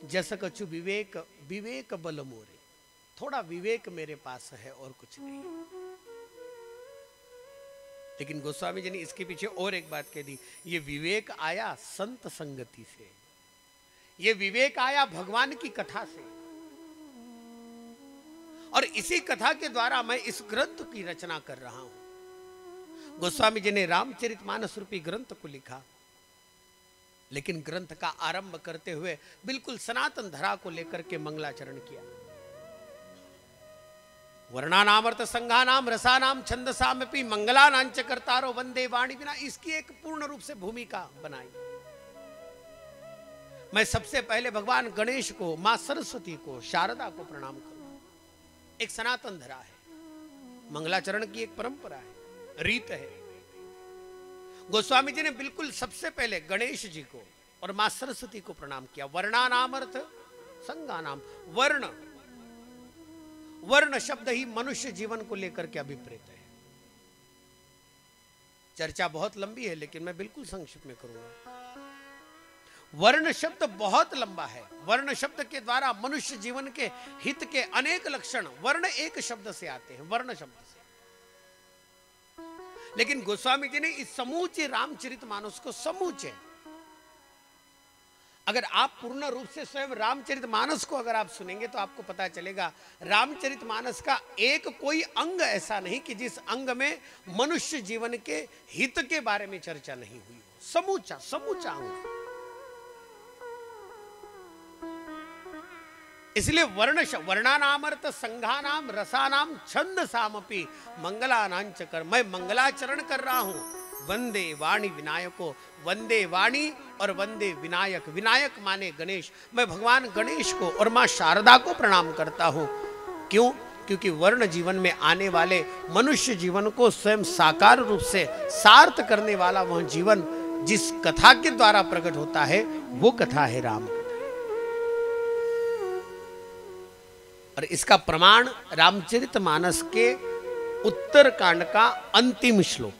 जस कछु विवेक विवेक बल मोरे, थोड़ा विवेक मेरे पास है और कुछ नहीं। लेकिन गोस्वामी जी ने इसके पीछे और एक बात कह दी, ये विवेक आया संत संगति से, ये विवेक आया भगवान की कथा से, और इसी कथा के द्वारा मैं इस ग्रंथ की रचना कर रहा हूं। गोस्वामी जी ने रामचरितमानस रूपी ग्रंथ को लिखा, लेकिन ग्रंथ का आरंभ करते हुए बिल्कुल सनातन धरा को लेकर के मंगलाचरण किया। वर्णानामर्थ संघानाम रसानाम छंदसामपि मंगलानांच कर्तारो वंदे वाणी बिना, इसकी एक पूर्ण रूप से भूमिका बनाई। मैं सबसे पहले भगवान गणेश को, मां सरस्वती को, शारदा को प्रणाम करूं। एक सनातन धरा है, मंगलाचरण की एक परंपरा है, रीत है। गोस्वामी जी ने बिल्कुल सबसे पहले गणेश जी को और मां सरस्वती को प्रणाम किया। वर्णानामर्थ संज्ञानाम, वर्ण, वर्ण शब्द ही मनुष्य जीवन को लेकर के अभिप्रेत है। चर्चा बहुत लंबी है, लेकिन मैं बिल्कुल संक्षिप्त में करूंगा। वर्ण शब्द बहुत लंबा है। वर्ण शब्द के द्वारा मनुष्य जीवन के हित के अनेक लक्षण वर्ण एक शब्द से आते हैं, वर्ण शब्द से। लेकिन गोस्वामी जी ने इस समूचे रामचरितमानस को, समूचे, अगर आप पूर्ण रूप से स्वयं रामचरितमानस को अगर आप सुनेंगे तो आपको पता चलेगा, रामचरितमानस का एक कोई अंग ऐसा नहीं कि जिस अंग में मनुष्य जीवन के हित के बारे में चर्चा नहीं हुई हो। समूचा समूचा अंग। इसलिए वर्णानामर्थ संघानाम रसानाम छंदसामपि मंगलानांच कर, मैं मंगलाचरण कर रहा हूं। वंदे वाणी विनायको, वंदे वाणी और वंदे विनायक, विनायक माने गणेश, मैं भगवान गणेश को और मां शारदा को प्रणाम करता हूं। क्यों? क्योंकि वर्ण जीवन में आने वाले मनुष्य जीवन को स्वयं साकार रूप से सार्थ करने वाला वह जीवन जिस कथा के द्वारा प्रकट होता है, वो कथा है राम। और इसका प्रमाण रामचरितमानस के उत्तरकांड का अंतिम श्लोक,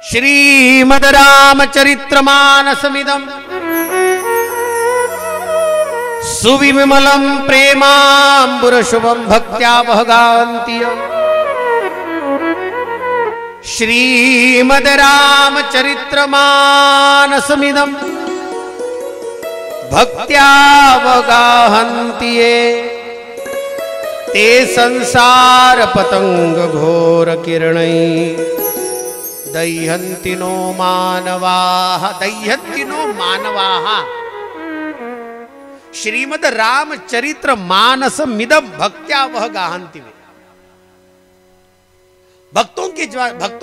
श्रीमद् रामचरितमानसमिदं सुविमलं प्रेमांबुरशुभं भक्त्या वहगान्ति। श्रीमद् रामचरितमानसमिदं भक्त्या वगाहन्ति ये, ते संसार पतंग घोर किरणै दह्यन्ति नो मानवाः, दह्यन्ति नो मानवाः। श्रीमद् रामचरितमानसमिदं भक्त्या वगाहन्ति। भक्तों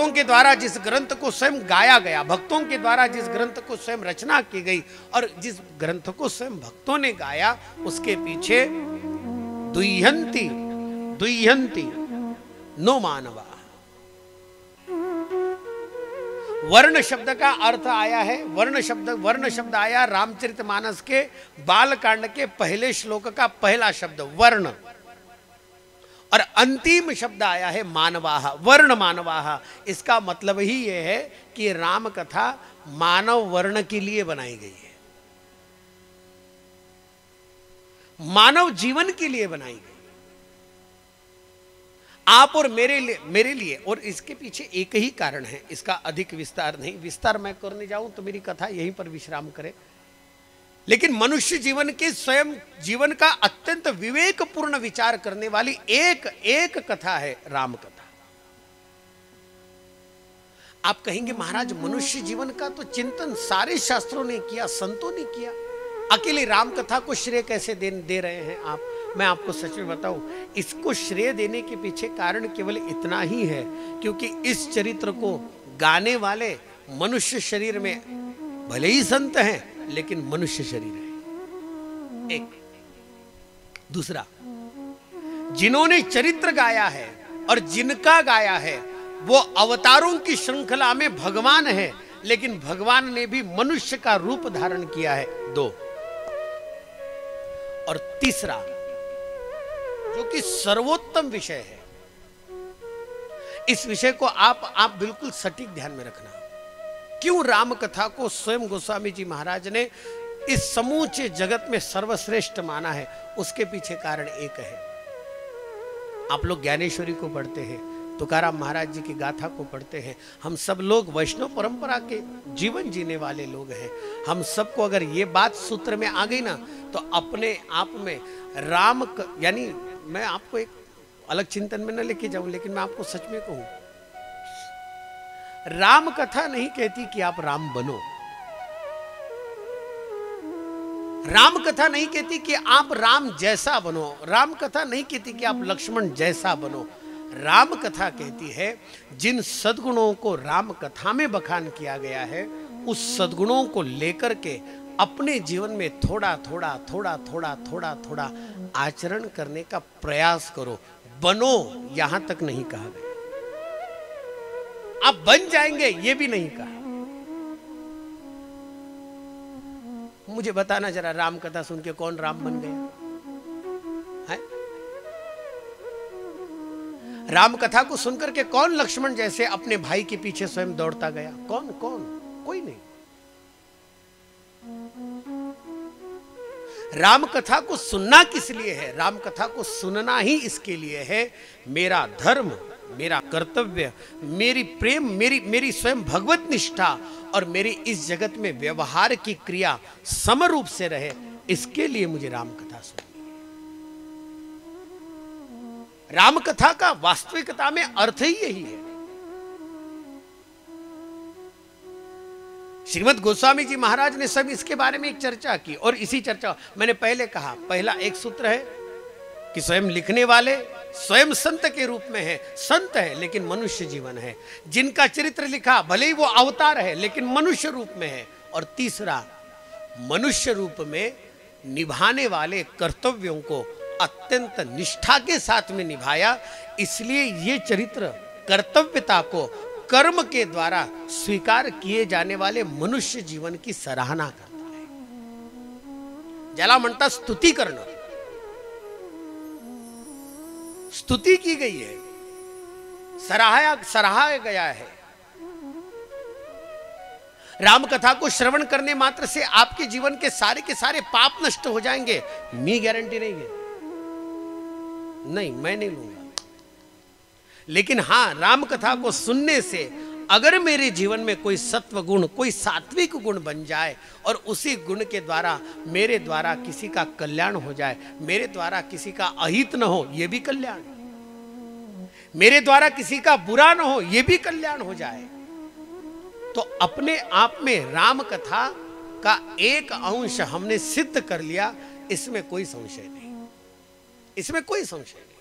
के द्वारा जिस ग्रंथ को स्वयं गाया गया, भक्तों के द्वारा जिस ग्रंथ को स्वयं रचना की गई और जिस ग्रंथ को स्वयं भक्तों ने गाया, उसके पीछे दुह्यन्ति दुह्यन्ति नो मानवा। वर्ण शब्द का अर्थ आया है, वर्ण शब्द आया रामचरितमानस के बालकांड के पहले श्लोक का पहला शब्द वर्ण, और अंतिम शब्द आया है मानवाह, वर्ण मानवाह। इसका मतलब ही यह है कि राम कथा मानव वर्ण के लिए बनाई गई है, मानव जीवन के लिए बनाई गई, आप और मेरे लिए। और इसके पीछे एक ही कारण है, इसका अधिक विस्तार नहीं, विस्तार मैं करने जाऊं तो मेरी कथा यहीं पर विश्राम करे। लेकिन मनुष्य जीवन के स्वयं जीवन का अत्यंत विवेकपूर्ण विचार करने वाली एक कथा है राम कथा। आप कहेंगे महाराज मनुष्य जीवन का तो चिंतन सारे शास्त्रों ने किया, संतों ने किया, अकेले राम कथा को श्रेय कैसे दे रहे हैं आप? मैं आपको सच में बताऊं, इसको श्रेय देने के पीछे कारण केवल इतना ही है क्योंकि इस चरित्र को गाने वाले मनुष्य शरीर में भले ही संत हैं लेकिन मनुष्य शरीर है। एक दूसरा, जिन्होंने चरित्र गाया है और जिनका गाया है वो अवतारों की श्रृंखला में भगवान है, लेकिन भगवान ने भी मनुष्य का रूप धारण किया है। दो, और तीसरा जो कि सर्वोत्तम विषय है, इस विषय को आप बिल्कुल सटीक ध्यान में रखना। क्यों राम कथा को स्वयं गोस्वामी जी महाराज ने इस समूचे जगत में सर्वश्रेष्ठ माना है, उसके पीछे कारण एक है। आप लोग ज्ञानेश्वरी को पढ़ते हैं, तुकाराम महाराज जी की गाथा को पढ़ते हैं। हम सब लोग वैष्णव परंपरा के जीवन जीने वाले लोग हैं। हम सबको अगर ये बात सूत्र में आ गई ना, तो अपने आप में यानी मैं आपको एक अलग चिंतन में न लेके जाऊं, लेकिन मैं आपको सच में कहूं, राम कथा नहीं कहती कि आप राम बनो। राम कथा नहीं कहती कि आप राम जैसा बनो। राम कथा नहीं कहती कि आप लक्ष्मण जैसा बनो। राम कथा कहती है जिन सद्गुणों को राम कथा में बखान किया गया है, उस सद्गुणों को लेकर के अपने जीवन में थोड़ा थोड़ा थोड़ा थोड़ा थोड़ा थोड़ा आचरण करने का प्रयास करो। बनो यहां तक नहीं कहा गया, आप बन जाएंगे ये भी नहीं कहा। मुझे बताना जरा, राम कथा सुन के कौन राम बन गया है? राम कथा को सुनकर के कौन लक्ष्मण जैसे अपने भाई के पीछे स्वयं दौड़ता गया? कौन? कोई नहीं। राम कथा को सुनना किस लिए है? राम कथा को सुनना ही इसके लिए है, मेरा धर्म, मेरा कर्तव्य, मेरी प्रेम, मेरी स्वयं भगवत निष्ठा और मेरी इस जगत में व्यवहार की क्रिया समरूप से रहे, इसके लिए मुझे राम कथा सुननी है। राम कथा का वास्तविकता में अर्थ ही यही है। श्रीमद् गोस्वामी जी महाराज ने सब इसके बारे में एक चर्चा की, और इसी चर्चा मैंने पहले कहा, पहला एक सूत्र है कि स्वयं लिखने वाले स्वयं संत के रूप में है, संत है लेकिन मनुष्य जीवन है। जिनका चरित्र लिखा भले ही वो अवतार है लेकिन मनुष्य रूप में है। और तीसरा, मनुष्य रूप में निभाने वाले कर्तव्यों को अत्यंत निष्ठा के साथ में निभाया, इसलिए ये चरित्र कर्तव्यता को कर्म के द्वारा स्वीकार किए जाने वाले मनुष्य जीवन की सराहना करता है। ज्याला म्हणता स्तुति करना, स्तुति की गई है, सराहा गया है। राम कथा को श्रवण करने मात्र से आपके जीवन के सारे पाप नष्ट हो जाएंगे, मी गारंटी नहीं है, नहीं मैं नहीं लूंगा। लेकिन हां, राम कथा को सुनने से अगर मेरे जीवन में कोई सत्व गुण, कोई सात्विक गुण बन जाए और उसी गुण के द्वारा मेरे द्वारा किसी का कल्याण हो जाए, मेरे द्वारा किसी का अहित न हो, यह भी कल्याण, मेरे द्वारा किसी का बुरा न हो, यह भी कल्याण हो जाए, तो अपने आप में राम कथा का एक अंश हमने सिद्ध कर लिया। इसमें कोई संशय नहीं, इसमें कोई संशय नहीं।